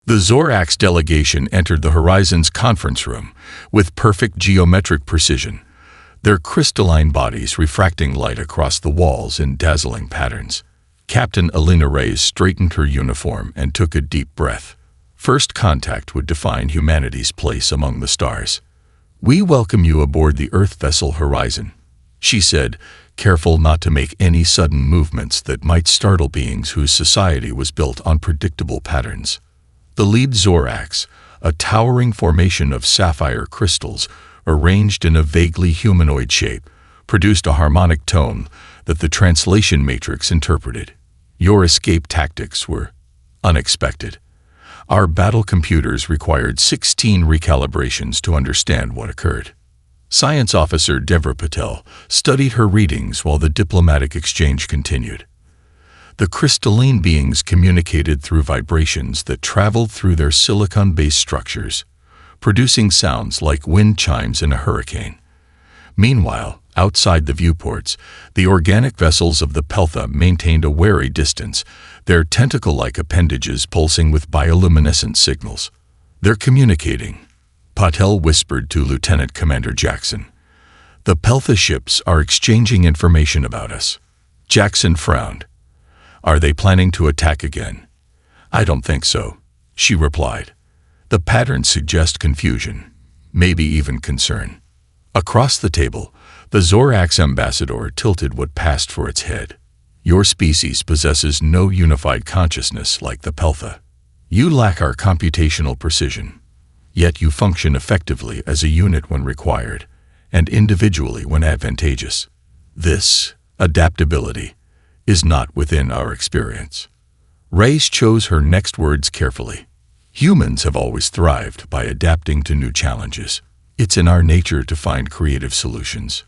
The Zorax delegation entered the Horizon's conference room with perfect geometric precision, their crystalline bodies refracting light across the walls in dazzling patterns. Captain Alina Reyes straightened her uniform and took a deep breath. First contact would define humanity's place among the stars. "We welcome you aboard the Earth vessel Horizon," she said, careful not to make any sudden movements that might startle beings whose society was built on predictable patterns. The lead Zorax, a towering formation of sapphire crystals arranged in a vaguely humanoid shape, produced a harmonic tone that the translation matrix interpreted. "Your escape tactics were unexpected. Our battle computers required 16 recalibrations to understand what occurred." Science Officer Devra Patel studied her readings while the diplomatic exchange continued. The crystalline beings communicated through vibrations that traveled through their silicon-based structures, producing sounds like wind chimes in a hurricane. Meanwhile, outside the viewports, the organic vessels of the Peltha maintained a wary distance, their tentacle-like appendages pulsing with bioluminescent signals. "They're communicating," Patel whispered to Lieutenant Commander Jackson. "The Peltha ships are exchanging information about us." Jackson frowned. "Are they planning to attack again?" "I don't think so," she replied. "The patterns suggest confusion, maybe even concern." Across the table, the Zorax ambassador tilted what passed for its head. "Your species possesses no unified consciousness like the Peltha. You lack our computational precision. Yet you function effectively as a unit when required, and individually when advantageous. This adaptability is not within our experience." Reyes chose her next words carefully. "Humans have always thrived by adapting to new challenges. It's in our nature to find creative solutions."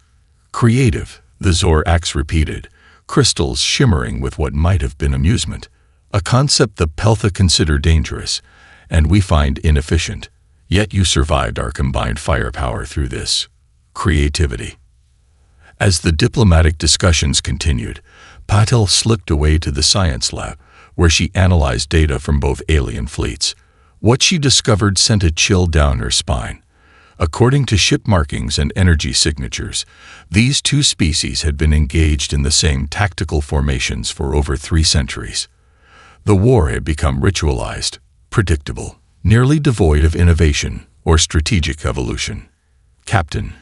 "Creative," the Zorax repeated, crystals shimmering with what might have been amusement, "a concept the Peltha consider dangerous, and we find inefficient. Yet you survived our combined firepower through this creativity." As the diplomatic discussions continued, Patel slipped away to the science lab, where she analyzed data from both alien fleets. What she discovered sent a chill down her spine. According to ship markings and energy signatures, these two species had been engaged in the same tactical formations for over 3 centuries. The war had become ritualized, predictable, nearly devoid of innovation or strategic evolution. "Captain,"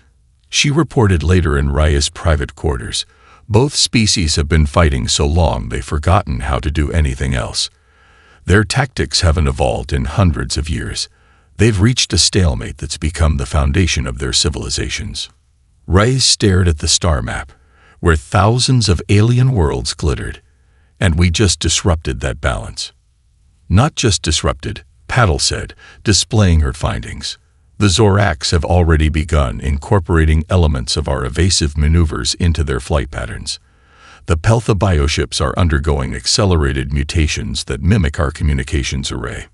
she reported later in Raya's private quarters, "both species have been fighting so long they've forgotten how to do anything else. Their tactics haven't evolved in hundreds of years. They've reached a stalemate that's become the foundation of their civilizations." Reyes stared at the star map, where thousands of alien worlds glittered. "And we just disrupted that balance." "Not just disrupted," Patel said, displaying her findings. "The Zorax have already begun incorporating elements of our evasive maneuvers into their flight patterns. The Peltha bioships are undergoing accelerated mutations that mimic our communications array."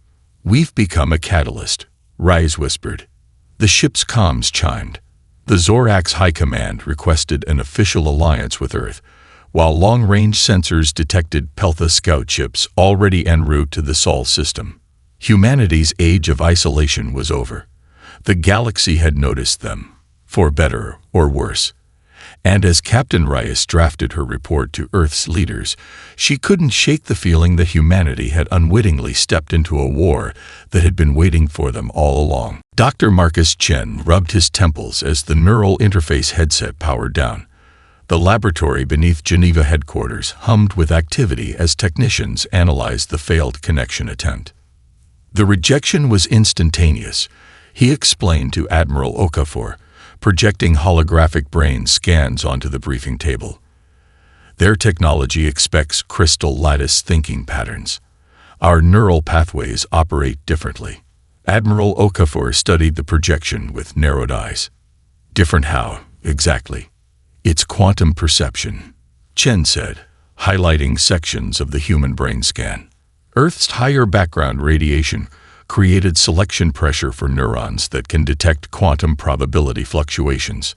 "We've become a catalyst," Reyes whispered. The ship's comms chimed. The Zorax High Command requested an official alliance with Earth, while long-range sensors detected Peltha scout ships already en route to the Sol system. Humanity's age of isolation was over. The galaxy had noticed them, for better or worse. And as Captain Reyes drafted her report to Earth's leaders, she couldn't shake the feeling that humanity had unwittingly stepped into a war that had been waiting for them all along. Dr. Marcus Chen rubbed his temples as the neural interface headset powered down. The laboratory beneath Geneva headquarters hummed with activity as technicians analyzed the failed connection attempt. The rejection was instantaneous, he explained to Admiral Okafor, projecting holographic brain scans onto the briefing table. "Their technology expects crystal lattice thinking patterns. Our neural pathways operate differently." Admiral Okafor studied the projection with narrowed eyes. "Different how, exactly?" "It's quantum perception," Chen said, highlighting sections of the human brain scan. Earth's higher background radiation created selection pressure for neurons that can detect quantum probability fluctuations.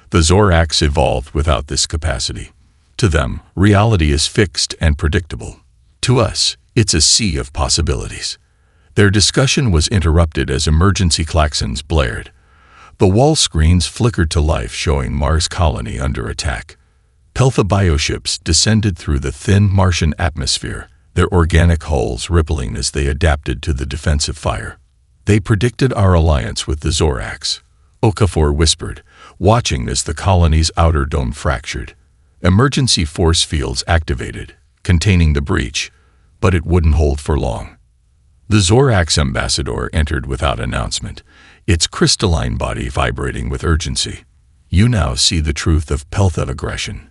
The Zorax evolved without this capacity. To them, reality is fixed and predictable. To us, it's a sea of possibilities. Their discussion was interrupted as emergency klaxons blared. The wall screens flickered to life, showing Mars colony under attack. Peltha bioships descended through the thin Martian atmosphere, their organic hulls rippling as they adapted to the defensive fire. They predicted our alliance with the Zorax, Okafor whispered, watching as the colony's outer dome fractured. Emergency force fields activated, containing the breach, but it wouldn't hold for long. The Zorax ambassador entered without announcement, its crystalline body vibrating with urgency. You now see the truth of Peltha aggression.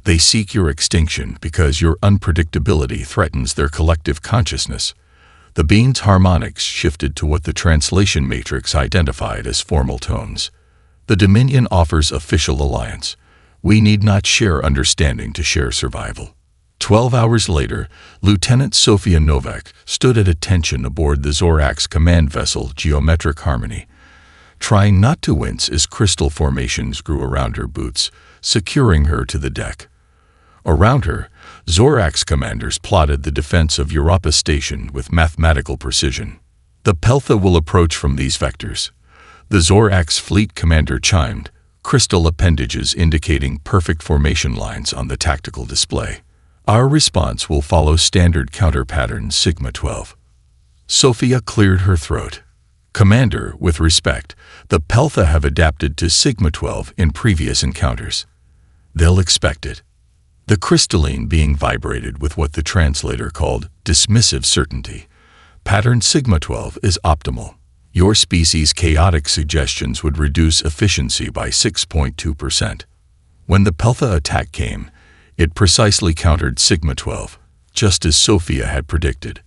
They seek your extinction because your unpredictability threatens their collective consciousness. The being's harmonics shifted to what the translation matrix identified as formal tones. The Dominion offers official alliance. We need not share understanding to share survival. 12 hours later, Lieutenant Sophia Novak stood at attention aboard the Zorax command vessel Geometric Harmony, trying not to wince as crystal formations grew around her boots, securing her to the deck. Around her, Zorax commanders plotted the defense of Europa Station with mathematical precision. The Peltha will approach from these vectors. The Zorax fleet commander chimed, crystal appendages indicating perfect formation lines on the tactical display. Our response will follow standard counter pattern Sigma 12. Sophia cleared her throat. Commander, with respect, the Peltha have adapted to Sigma 12 in previous encounters. They'll expect it. The crystalline being vibrated with what the translator called dismissive certainty. Pattern Sigma 12 is optimal. Your species' chaotic suggestions would reduce efficiency by 6.2%. When the Peltha attack came, it precisely countered Sigma 12, just as Sophia had predicted.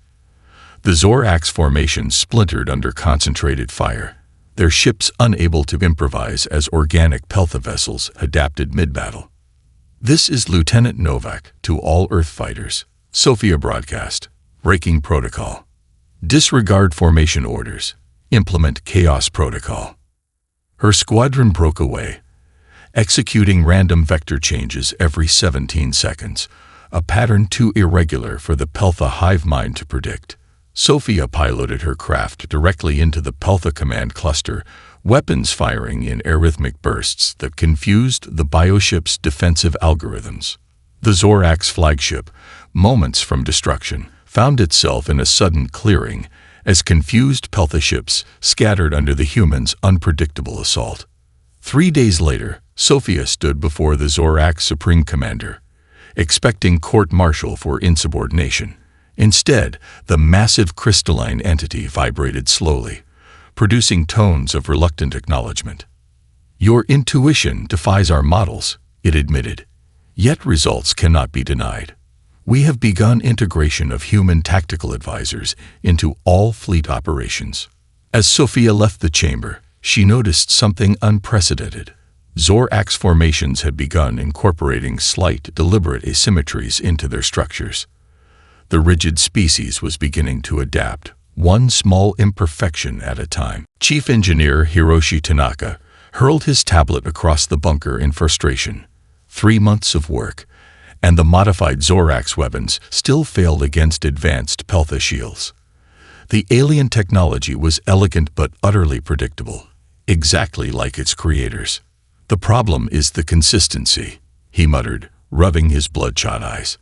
The Zorax formation splintered under concentrated fire, their ships unable to improvise as organic Peltha vessels adapted mid-battle. This is Lieutenant Novak to all Earth fighters. Sophia broadcast. Breaking protocol. Disregard formation orders. Implement chaos protocol. Her squadron broke away, executing random vector changes every 17 seconds, a pattern too irregular for the Peltha hive mind to predict. Sophia piloted her craft directly into the Peltha command cluster, weapons firing in arrhythmic bursts that confused the bioship's defensive algorithms. The Zorax flagship, moments from destruction, found itself in a sudden clearing as confused Peltha ships scattered under the humans' unpredictable assault. 3 days later, Sophia stood before the Zorax Supreme Commander, expecting court-martial for insubordination. Instead, the massive crystalline entity vibrated slowly, producing tones of reluctant acknowledgement. Your intuition defies our models, it admitted, yet results cannot be denied. We have begun integration of human tactical advisors into all fleet operations. As Sophia left the chamber, she noticed something unprecedented. Zorax formations had begun incorporating slight, deliberate asymmetries into their structures. The rigid species was beginning to adapt, one small imperfection at a time. Chief Engineer Hiroshi Tanaka hurled his tablet across the bunker in frustration. 3 months of work, and the modified Zorax weapons still failed against advanced Peltha shields. The alien technology was elegant but utterly predictable, exactly like its creators. The problem is the consistency, he muttered, rubbing his bloodshot eyes.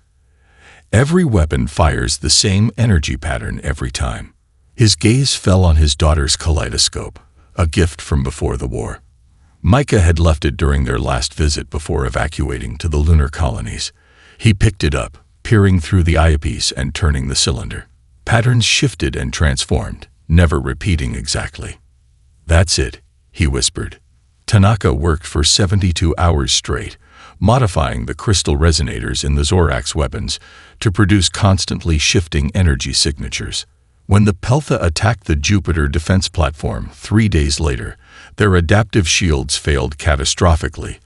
Every weapon fires the same energy pattern every time. His gaze fell on his daughter's kaleidoscope, a gift from before the war. Micah had left it during their last visit before evacuating to the lunar colonies. He picked it up, peering through the eyepiece and turning the cylinder. Patterns shifted and transformed, never repeating exactly. That's it, he whispered. Tanaka worked for 72 hours straight, modifying the crystal resonators in the Zorax weapons to produce constantly shifting energy signatures. When the Peltha attacked the Jupiter defense platform 3 days later, their adaptive shields failed catastrophically,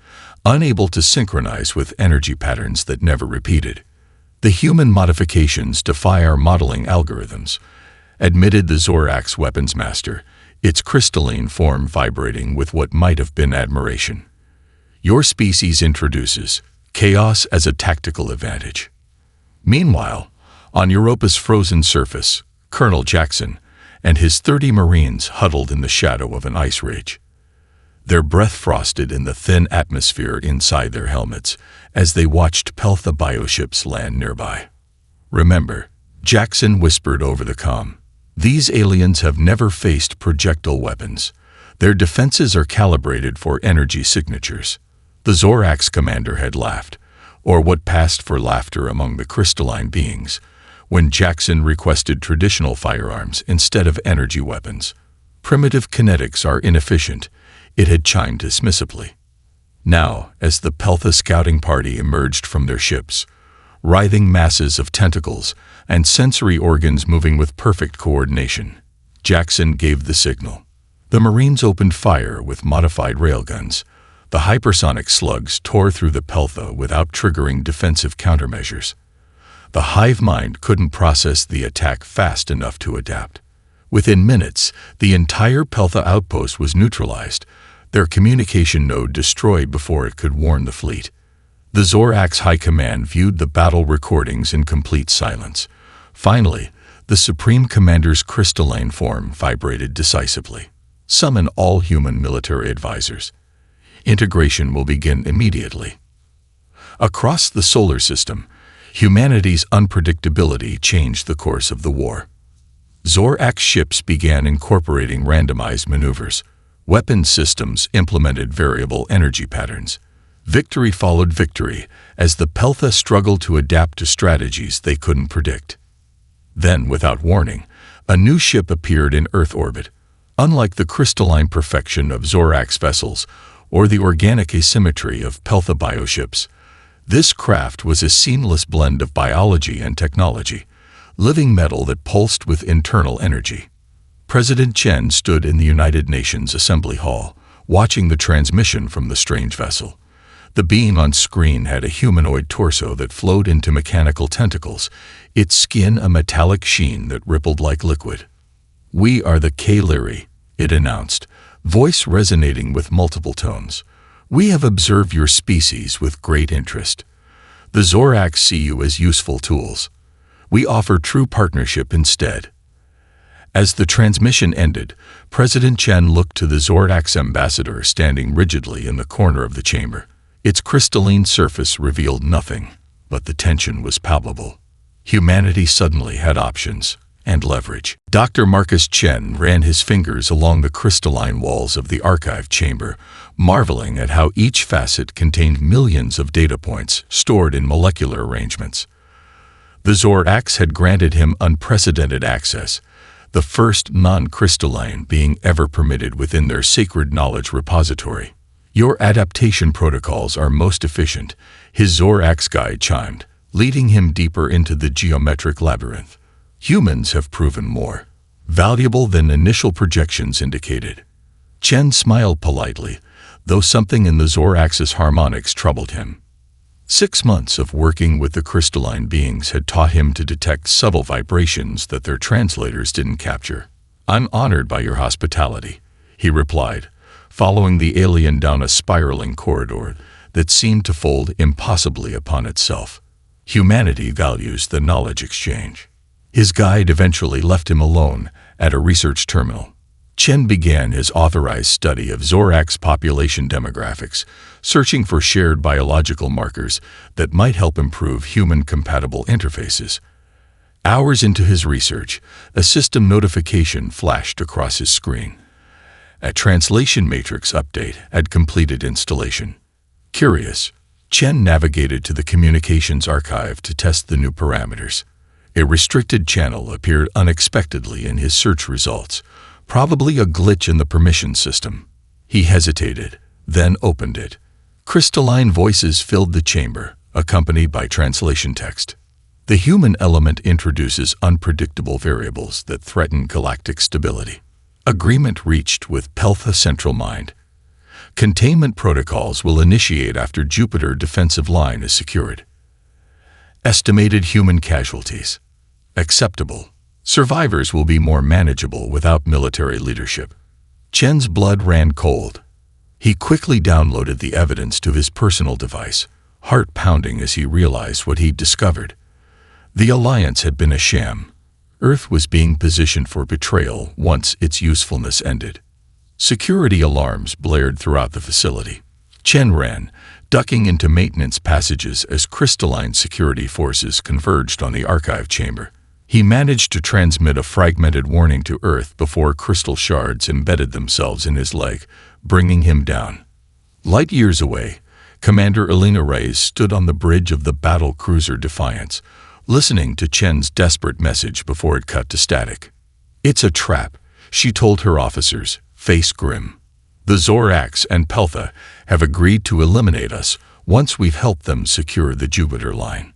unable to synchronize with energy patterns that never repeated. The human modifications defy our modeling algorithms, admitted the Zorax weapons master, its crystalline form vibrating with what might have been admiration. Your species introduces chaos as a tactical advantage. Meanwhile, on Europa's frozen surface, Colonel Jackson, and his 30 Marines huddled in the shadow of an ice ridge. Their breath frosted in the thin atmosphere inside their helmets as they watched Peltha bioships land nearby. "Remember," Jackson whispered over the comm, "these aliens have never faced projectile weapons. Their defenses are calibrated for energy signatures." The Zorax commander had laughed, or what passed for laughter among the crystalline beings, when Jackson requested traditional firearms instead of energy weapons. "Primitive kinetics are inefficient," it had chimed dismissively. Now, as the Peltha scouting party emerged from their ships, writhing masses of tentacles and sensory organs moving with perfect coordination, Jackson gave the signal. The Marines opened fire with modified railguns. The hypersonic slugs tore through the Peltha without triggering defensive countermeasures. The hive mind couldn't process the attack fast enough to adapt. Within minutes, the entire Peltha outpost was neutralized, their communication node destroyed before it could warn the fleet. The Zorax High Command viewed the battle recordings in complete silence. Finally, the Supreme Commander's crystalline form vibrated decisively. "Summon all human military advisors. Integration will begin immediately." Across the solar system, humanity's unpredictability changed the course of the war. Zorax ships began incorporating randomized maneuvers. Weapon systems implemented variable energy patterns. Victory followed victory as the Peltha struggled to adapt to strategies they couldn't predict. Then, without warning, a new ship appeared in Earth orbit. Unlike the crystalline perfection of Zorax vessels or the organic asymmetry of Peltha bioships, this craft was a seamless blend of biology and technology, living metal that pulsed with internal energy. President Chen stood in the United Nations Assembly Hall, watching the transmission from the strange vessel. The being on screen had a humanoid torso that flowed into mechanical tentacles, its skin a metallic sheen that rippled like liquid. "We are the K-Lyri," it announced, voice resonating with multiple tones. "We have observed your species with great interest. The Zorax see you as useful tools. We offer true partnership instead." As the transmission ended, President Chen looked to the Zorax ambassador standing rigidly in the corner of the chamber. Its crystalline surface revealed nothing, but the tension was palpable. Humanity suddenly had options and leverage. Dr. Marcus Chen ran his fingers along the crystalline walls of the archive chamber, marveling at how each facet contained millions of data points stored in molecular arrangements. The Zorax had granted him unprecedented access, the first non-crystalline being ever permitted within their sacred knowledge repository. "Your adaptation protocols are most efficient," his Zorax guide chimed, leading him deeper into the geometric labyrinth. "Humans have proven more valuable than initial projections indicated." Chen smiled politely, though something in the Zorax's harmonics troubled him. 6 months of working with the crystalline beings had taught him to detect subtle vibrations that their translators didn't capture. "I'm honored by your hospitality," he replied, following the alien down a spiraling corridor that seemed to fold impossibly upon itself. Humanity values the knowledge exchange. His guide eventually left him alone at a research terminal. Chen began his authorized study of Zorax population demographics, searching for shared biological markers that might help improve human-compatible interfaces. Hours into his research, a system notification flashed across his screen. A translation matrix update had completed installation. Curious, Chen navigated to the communications archive to test the new parameters. A restricted channel appeared unexpectedly in his search results, probably a glitch in the permission system. He hesitated, then opened it. Crystalline voices filled the chamber, accompanied by translation text. The human element introduces unpredictable variables that threaten galactic stability. Agreement reached with Peltha Central Mind. Containment protocols will initiate after Jupiter defensive line is secured. Estimated human casualties. Acceptable. Survivors will be more manageable without military leadership. Chen's blood ran cold. He quickly downloaded the evidence to his personal device, heart pounding as he realized what he'd discovered. The Alliance had been a sham. Earth was being positioned for betrayal once its usefulness ended. Security alarms blared throughout the facility. Chen ran, ducking into maintenance passages as crystalline security forces converged on the archive chamber. He managed to transmit a fragmented warning to Earth before crystal shards embedded themselves in his leg, bringing him down. Light years away, Commander Elena Reyes stood on the bridge of the battle cruiser Defiance, listening to Chen's desperate message before it cut to static. "It's a trap," she told her officers, face grim. "The Zorax and Peltha have agreed to eliminate us once we've helped them secure the Jupiter line.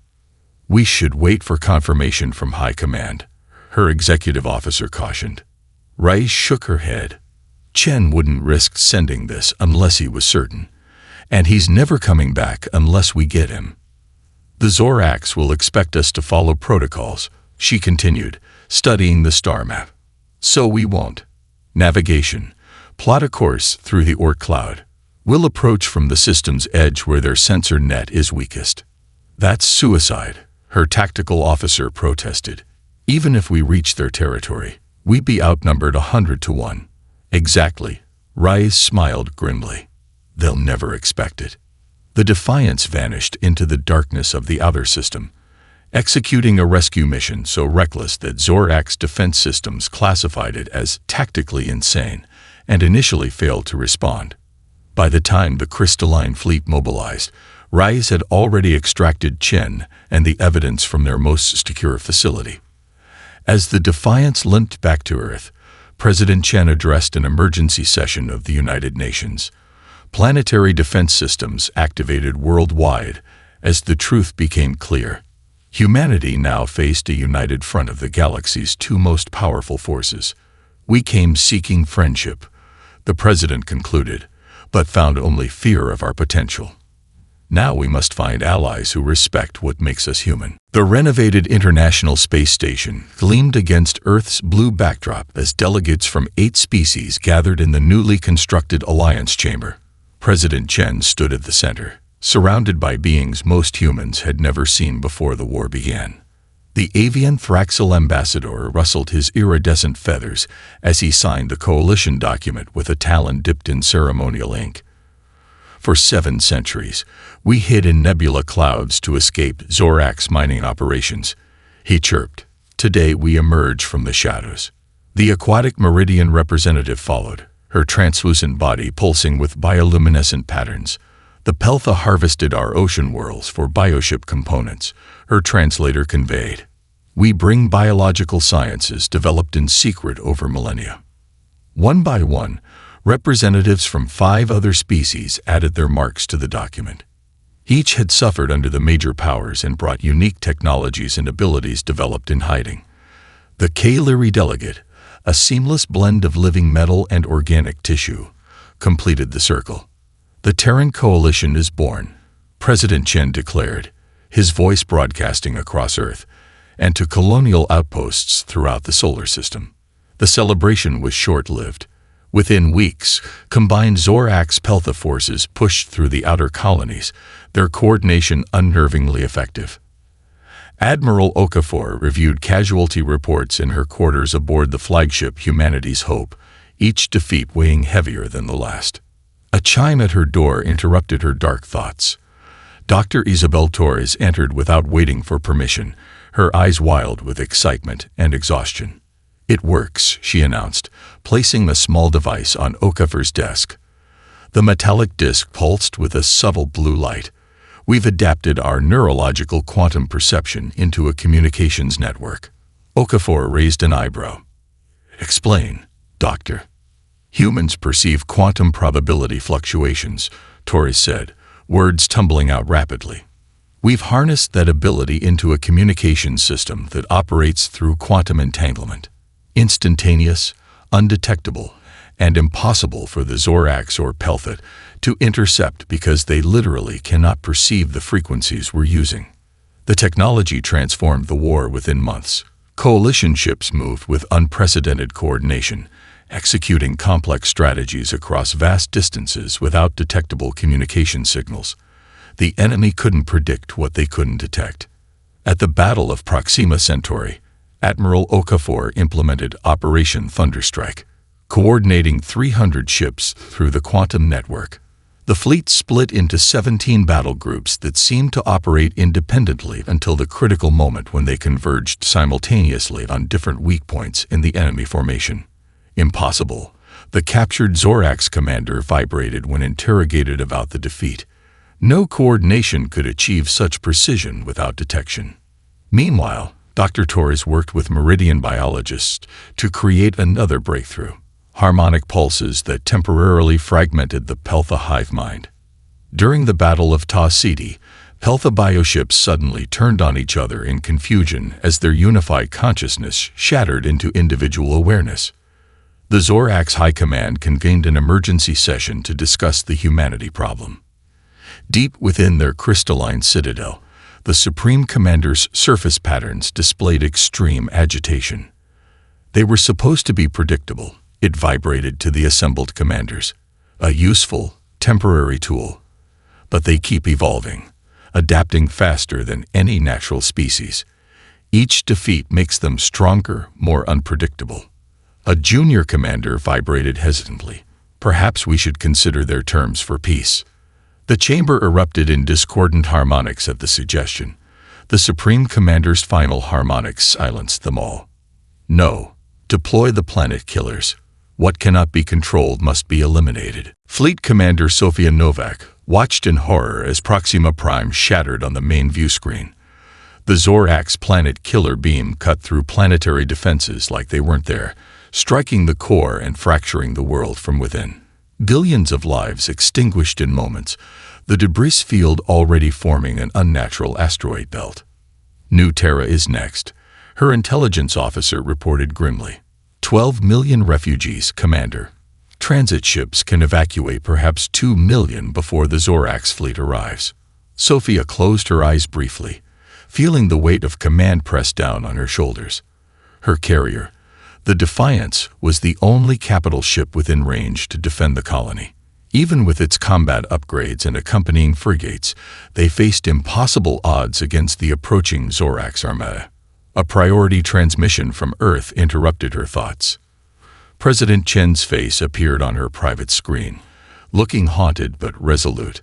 We should wait for confirmation from High Command," her executive officer cautioned. Reyes shook her head. Chen wouldn't risk sending this unless he was certain, and he's never coming back unless we get him. "The Zorax will expect us to follow protocols," she continued, studying the star map. "So we won't. Navigation. Plot a course through the Orc cloud. We'll approach from the system's edge where their sensor net is weakest." "That's suicide," her tactical officer protested. "Even if we reach their territory, we'd be outnumbered 100 to 1. "Exactly," Reyes smiled grimly. "They'll never expect it." The Defiance vanished into the darkness of the outer system, executing a rescue mission so reckless that Zorax defense systems classified it as tactically insane and initially failed to respond. By the time the crystalline fleet mobilized, Reyes had already extracted Chen and the evidence from their most secure facility. As the Defiance limped back to Earth, President Chen addressed an emergency session of the United Nations. Planetary defense systems activated worldwide as the truth became clear. Humanity now faced a united front of the galaxy's two most powerful forces. "We came seeking friendship," the president concluded, "but found only fear of our potential. Now we must find allies who respect what makes us human." The renovated International Space Station gleamed against Earth's blue backdrop as delegates from 8 species gathered in the newly constructed Alliance Chamber. President Chen stood at the center, surrounded by beings most humans had never seen before the war began. The avian Thraxel ambassador rustled his iridescent feathers as he signed the coalition document with a talon dipped in ceremonial ink. "For 7 centuries, we hid in nebula clouds to escape Zorax mining operations," he chirped. "Today we emerge from the shadows." The aquatic Meridian representative followed, her translucent body pulsing with bioluminescent patterns. "The Peltha harvested our ocean worlds for bioship components," her translator conveyed. "We bring biological sciences developed in secret over millennia." One by one, representatives from 5 other species added their marks to the document. Each had suffered under the major powers and brought unique technologies and abilities developed in hiding. The Kaleri delegate, a seamless blend of living metal and organic tissue, completed the circle. "The Terran Coalition is born," President Chen declared, his voice broadcasting across Earth and to colonial outposts throughout the solar system. The celebration was short-lived. Within weeks, combined Zorax-Peltha forces pushed through the outer colonies, their coordination unnervingly effective. Admiral Okafor reviewed casualty reports in her quarters aboard the flagship Humanity's Hope, each defeat weighing heavier than the last. A chime at her door interrupted her dark thoughts. Dr. Isabel Torres entered without waiting for permission, her eyes wild with excitement and exhaustion. "It works," she announced, placing the small device on Okafor's desk. The metallic disc pulsed with a subtle blue light. "We've adapted our neurological quantum perception into a communications network." Okafor raised an eyebrow. "Explain, Doctor." "Humans perceive quantum probability fluctuations," Torres said, words tumbling out rapidly. "We've harnessed that ability into a communications system that operates through quantum entanglement. Instantaneous, undetectable, and impossible for the Zorax or Peltha to intercept because they literally cannot perceive the frequencies we're using." The technology transformed the war within months. Coalition ships moved with unprecedented coordination, executing complex strategies across vast distances without detectable communication signals. The enemy couldn't predict what they couldn't detect. At the Battle of Proxima Centauri, Admiral Okafor implemented Operation Thunderstrike, coordinating 300 ships through the quantum network. The fleet split into 17 battle groups that seemed to operate independently until the critical moment when they converged simultaneously on different weak points in the enemy formation. Impossible. The captured Zorax commander vibrated when interrogated about the defeat. No coordination could achieve such precision without detection. Meanwhile, Dr. Torres worked with Meridian biologists to create another breakthrough: harmonic pulses that temporarily fragmented the Peltha hive mind. During the Battle of Ta City, Peltha bioships suddenly turned on each other in confusion as their unified consciousness shattered into individual awareness. The Zorax High Command convened an emergency session to discuss the humanity problem. Deep within their crystalline citadel, the Supreme Commander's surface patterns displayed extreme agitation. They were supposed to be predictable. It vibrated to the assembled commanders, a useful, temporary tool. But they keep evolving, adapting faster than any natural species. Each defeat makes them stronger, more unpredictable. A junior commander vibrated hesitantly. Perhaps we should consider their terms for peace. The chamber erupted in discordant harmonics at the suggestion. The Supreme Commander's final harmonics silenced them all. No. Deploy the planet killers. What cannot be controlled must be eliminated. Fleet Commander Sofia Novak watched in horror as Proxima Prime shattered on the main view screen. The Zorax planet killer beam cut through planetary defenses like they weren't there, striking the core and fracturing the world from within. Billions of lives extinguished in moments, the debris field already forming an unnatural asteroid belt. New Terra is next, her intelligence officer reported grimly. 12 million refugees, Commander. Transit ships can evacuate perhaps 2 million before the Zorax fleet arrives. Sophia closed her eyes briefly, feeling the weight of command press down on her shoulders. Her carrier, the Defiance, was the only capital ship within range to defend the colony. Even with its combat upgrades and accompanying frigates, they faced impossible odds against the approaching Zorax armada. A priority transmission from Earth interrupted her thoughts. President Chen's face appeared on her private screen, looking haunted but resolute.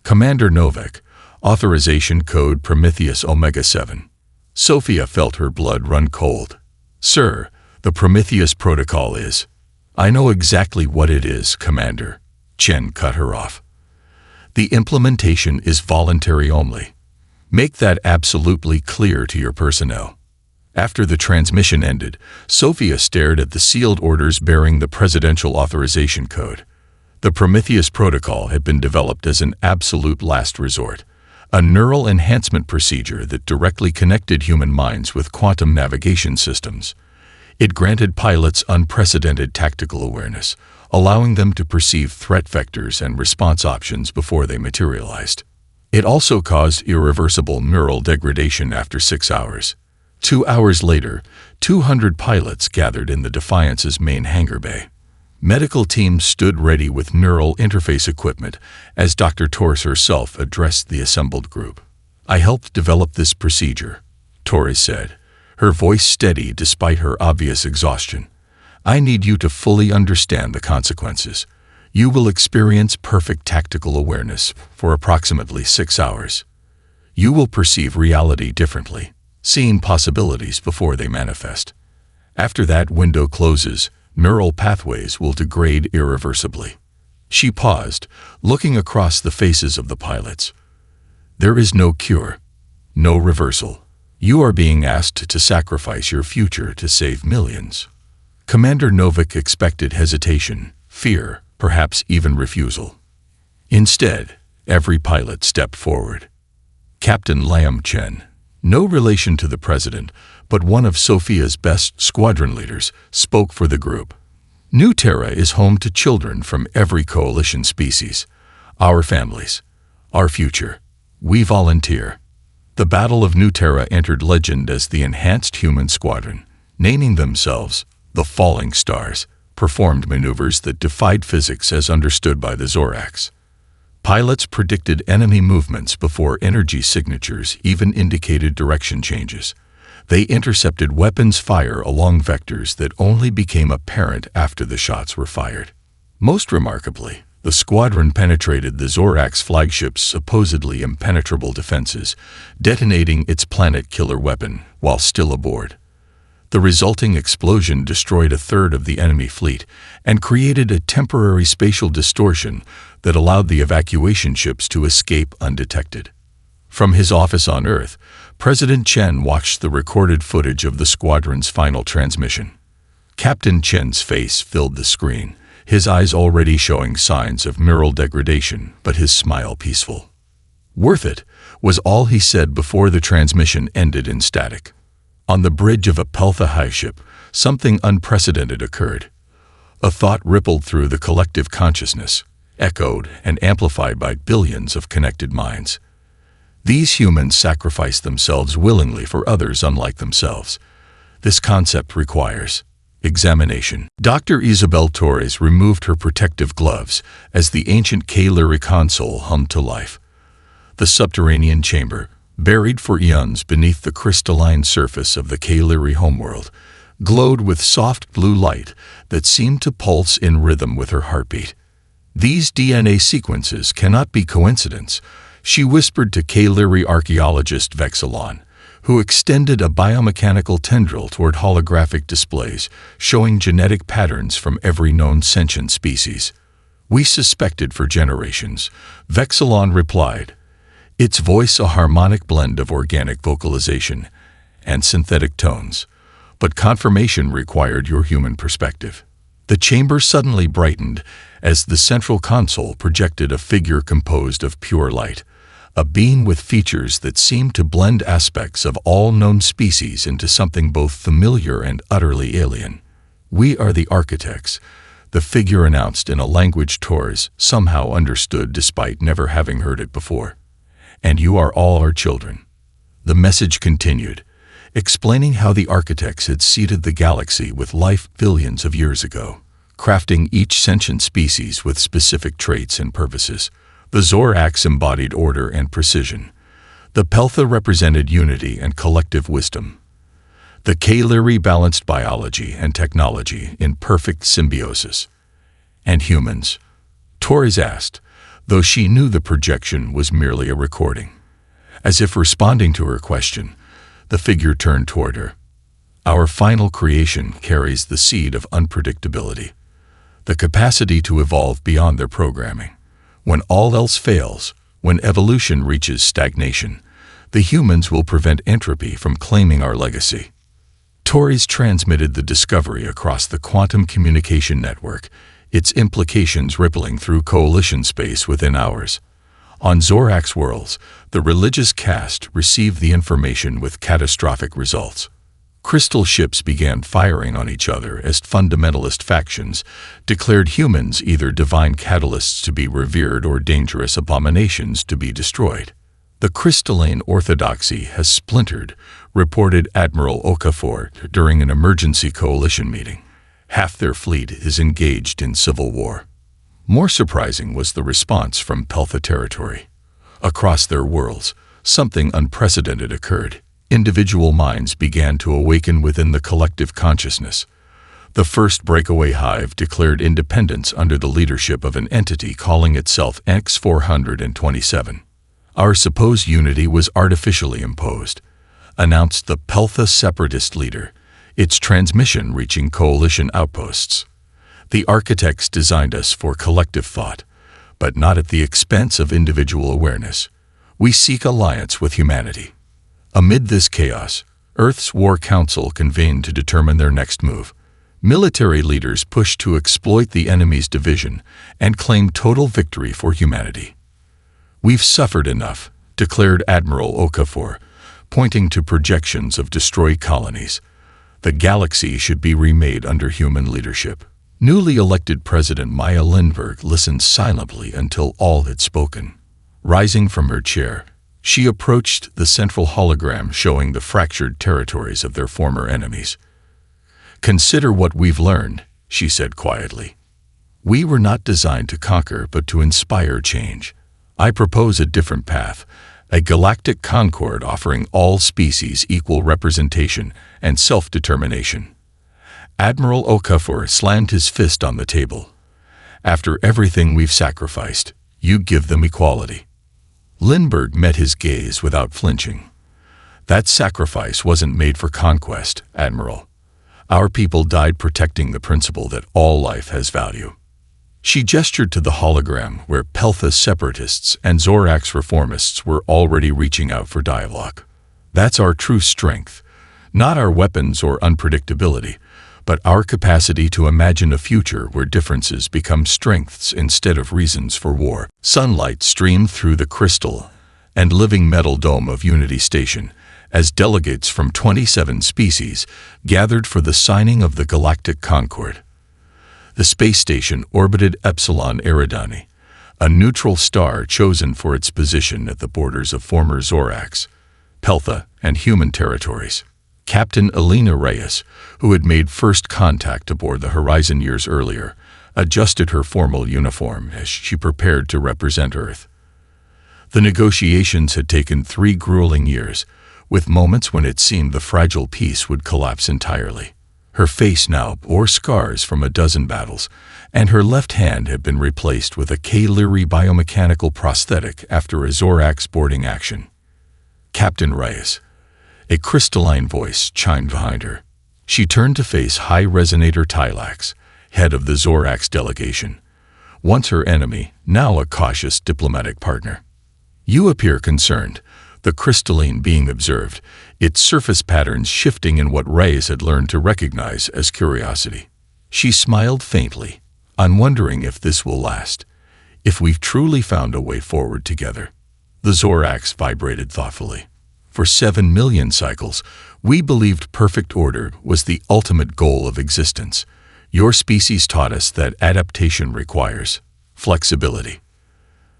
Commander Novak, authorization code Prometheus Omega-7. Sophia felt her blood run cold. Sir, the Prometheus protocol is... I know exactly what it is, Commander. Chen cut her off. The implementation is voluntary only. Make that absolutely clear to your personnel. After the transmission ended, Sophia stared at the sealed orders bearing the presidential authorization code. The Prometheus protocol had been developed as an absolute last resort, a neural enhancement procedure that directly connected human minds with quantum navigation systems. It granted pilots unprecedented tactical awareness, allowing them to perceive threat vectors and response options before they materialized. It also caused irreversible neural degradation after 6 hours. 2 hours later, 200 pilots gathered in the Defiance's main hangar bay. Medical teams stood ready with neural interface equipment as Dr. Torres herself addressed the assembled group. I helped develop this procedure, Torres said, her voice steady despite her obvious exhaustion. I need you to fully understand the consequences. You will experience perfect tactical awareness for approximately 6 hours. You will perceive reality differently, seeing possibilities before they manifest. After that window closes, neural pathways will degrade irreversibly. She paused, looking across the faces of the pilots. There is no cure, no reversal. You are being asked to sacrifice your future to save millions. Commander Novak expected hesitation, fear, perhaps even refusal. Instead, every pilot stepped forward. Captain Lam Chen, no relation to the president, but one of Sophia's best squadron leaders, spoke for the group. New Terra is home to children from every coalition species. Our families. Our future. We volunteer. The Battle of New Terra entered legend as the Enhanced Human Squadron, naming themselves the Falling Stars, performed maneuvers that defied physics as understood by the Zorax. Pilots predicted enemy movements before energy signatures even indicated direction changes. They intercepted weapons fire along vectors that only became apparent after the shots were fired. Most remarkably, the squadron penetrated the Zorax flagship's supposedly impenetrable defenses, detonating its planet-killer weapon while still aboard. The resulting explosion destroyed a third of the enemy fleet and created a temporary spatial distortion that allowed the evacuation ships to escape undetected. From his office on Earth, President Chen watched the recorded footage of the squadron's final transmission. Captain Chen's face filled the screen, his eyes already showing signs of mineral degradation, but his smile peaceful. "Worth it," was all he said before the transmission ended in static. On the bridge of a Peltha high ship, something unprecedented occurred. A thought rippled through the collective consciousness, echoed and amplified by billions of connected minds. These humans sacrifice themselves willingly for others unlike themselves. This concept requires examination. Dr. Isabel Torres removed her protective gloves as the ancient K-Lyri console hummed to life. The subterranean chamber, buried for eons beneath the crystalline surface of the K-Lyri homeworld, glowed with soft blue light that seemed to pulse in rhythm with her heartbeat. "These DNA sequences cannot be coincidence," she whispered to K-Lyri archaeologist Vexilon, who extended a biomechanical tendril toward holographic displays showing genetic patterns from every known sentient species. "We suspected for generations," Vexilon replied, its voice a harmonic blend of organic vocalization and synthetic tones, but confirmation required your human perspective. The chamber suddenly brightened as the central console projected a figure composed of pure light, a being with features that seemed to blend aspects of all known species into something both familiar and utterly alien. "We are the architects," the figure announced in a language Torres somehow understood despite never having heard it before. "And you are all our children." The message continued, explaining how the architects had seeded the galaxy with life billions of years ago, crafting each sentient species with specific traits and purposes. The Zorax embodied order and precision. The Peltha represented unity and collective wisdom. The K-Lyri balanced biology and technology in perfect symbiosis. "And humans?" Torres asked, though she knew the projection was merely a recording. As if responding to her question, the figure turned toward her. "Our final creation carries the seed of unpredictability, the capacity to evolve beyond their programming. When all else fails, when evolution reaches stagnation, the humans will prevent entropy from claiming our legacy." Torres transmitted the discovery across the quantum communication network, its implications rippling through coalition space within hours. On Zorax worlds, the religious caste received the information with catastrophic results. Crystal ships began firing on each other as fundamentalist factions declared humans either divine catalysts to be revered or dangerous abominations to be destroyed. "The crystalline orthodoxy has splintered," reported Admiral Okafor during an emergency coalition meeting. "Half their fleet is engaged in civil war." More surprising was the response from Peltha territory. Across their worlds, something unprecedented occurred. Individual minds began to awaken within the collective consciousness. The first breakaway hive declared independence under the leadership of an entity calling itself X427. "Our supposed unity was artificially imposed," announced the Peltha separatist leader, its transmission reaching coalition outposts. "The architects designed us for collective thought, but not at the expense of individual awareness. We seek alliance with humanity." Amid this chaos, Earth's War Council convened to determine their next move. Military leaders pushed to exploit the enemy's division and claim total victory for humanity. "We've suffered enough," declared Admiral Okafor, pointing to projections of destroyed colonies. "The galaxy should be remade under human leadership." Newly elected President Maya Lindbergh listened silently until all had spoken. Rising from her chair, she approached the central hologram showing the fractured territories of their former enemies. "Consider what we've learned," she said quietly. "We were not designed to conquer but to inspire change. I propose a different path, a galactic concord offering all species equal representation and self-determination. Admiral Okafor slammed his fist on the table. After everything we've sacrificed, you give them equality. Lindbergh met his gaze without flinching. That sacrifice wasn't made for conquest, Admiral. Our people died protecting the principle that all life has value. She gestured to the hologram where Peltha separatists and Zorax reformists were already reaching out for dialogue. That's our true strength, not our weapons or unpredictability, but our capacity to imagine a future where differences become strengths instead of reasons for war. Sunlight streamed through the crystal and living metal dome of Unity Station as delegates from 27 species gathered for the signing of the Galactic Concord. The space station orbited Epsilon Eridani, a neutral star chosen for its position at the borders of former Zorax, Peltha, and human territories. Captain Elena Reyes, who had made first contact aboard the Horizon years earlier, adjusted her formal uniform as she prepared to represent Earth. The negotiations had taken 3 grueling years, with moments when it seemed the fragile peace would collapse entirely. Her face now bore scars from a dozen battles, and her left hand had been replaced with a K-Leary biomechanical prosthetic after a Zorax boarding action. Captain Reyes. A crystalline voice chimed behind her. She turned to face High Resonator Tylax, head of the Zorax delegation. Once her enemy, now a cautious diplomatic partner. You appear concerned, the crystalline being observed, its surface patterns shifting in what Reyes had learned to recognize as curiosity. She smiled faintly. I'm wondering if this will last, if we've truly found a way forward together. The Zorax vibrated thoughtfully. For 7 million cycles, we believed perfect order was the ultimate goal of existence. Your species taught us that adaptation requires flexibility.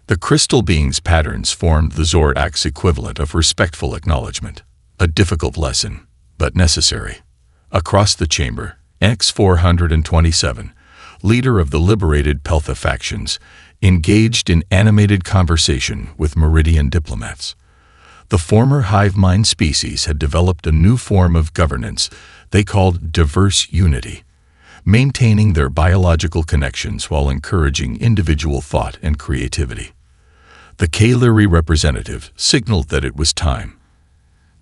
The crystal being's patterns formed the Zorax equivalent of respectful acknowledgement. A difficult lesson, but necessary. Across the chamber, X-427, leader of the liberated Peltha factions, engaged in animated conversation with Meridian diplomats. The former hive mind species had developed a new form of governance they called diverse unity, maintaining their biological connections while encouraging individual thought and creativity. The K-Leary representative signaled that it was time.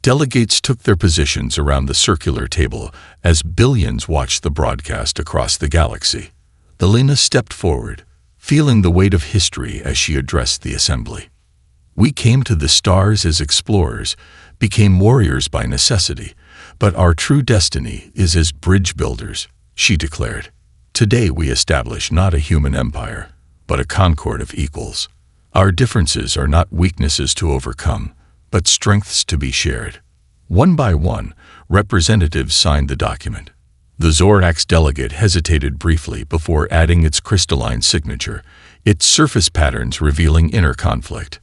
Delegates took their positions around the circular table as billions watched the broadcast across the galaxy. Elena stepped forward, feeling the weight of history as she addressed the assembly. We came to the stars as explorers, became warriors by necessity, but our true destiny is as bridge builders, she declared. Today we establish not a human empire, but a concord of equals. Our differences are not weaknesses to overcome, but strengths to be shared. One by one, representatives signed the document. The Zorax delegate hesitated briefly before adding its crystalline signature, its surface patterns revealing inner conflict.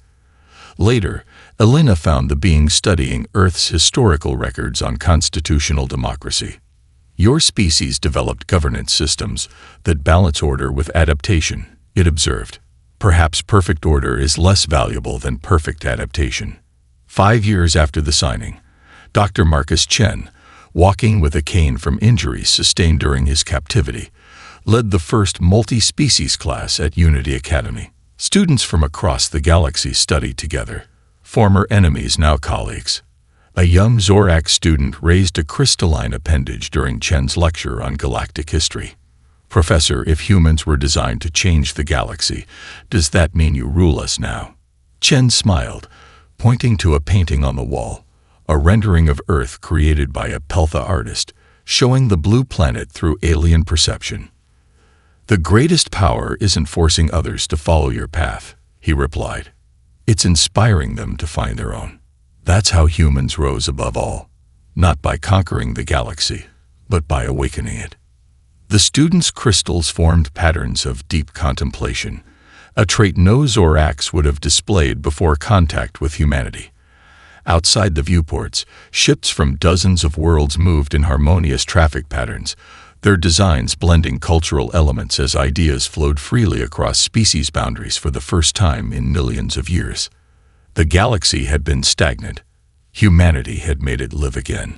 Later, Elena found the being studying Earth's historical records on constitutional democracy. Your species developed governance systems that balance order with adaptation, it observed. Perhaps perfect order is less valuable than perfect adaptation. 5 years after the signing, Dr. Marcus Chen, walking with a cane from injuries sustained during his captivity, led the first multi-species class at Unity Academy. Students from across the galaxy studied together, former enemies now colleagues. A young Zorax student raised a crystalline appendage during Chen's lecture on galactic history. Professor, if humans were designed to change the galaxy, does that mean you rule us now? Chen smiled, pointing to a painting on the wall, a rendering of Earth created by a Peltha artist, showing the blue planet through alien perception. The greatest power isn't forcing others to follow your path, he replied. It's inspiring them to find their own. That's how humans rose above all, not by conquering the galaxy, but by awakening it. The students' crystals formed patterns of deep contemplation, a trait no Zorax would have displayed before contact with humanity. Outside the viewports, ships from dozens of worlds moved in harmonious traffic patterns, their designs blending cultural elements as ideas flowed freely across species boundaries for the first time in millions of years. The galaxy had been stagnant. Humanity had made it live again.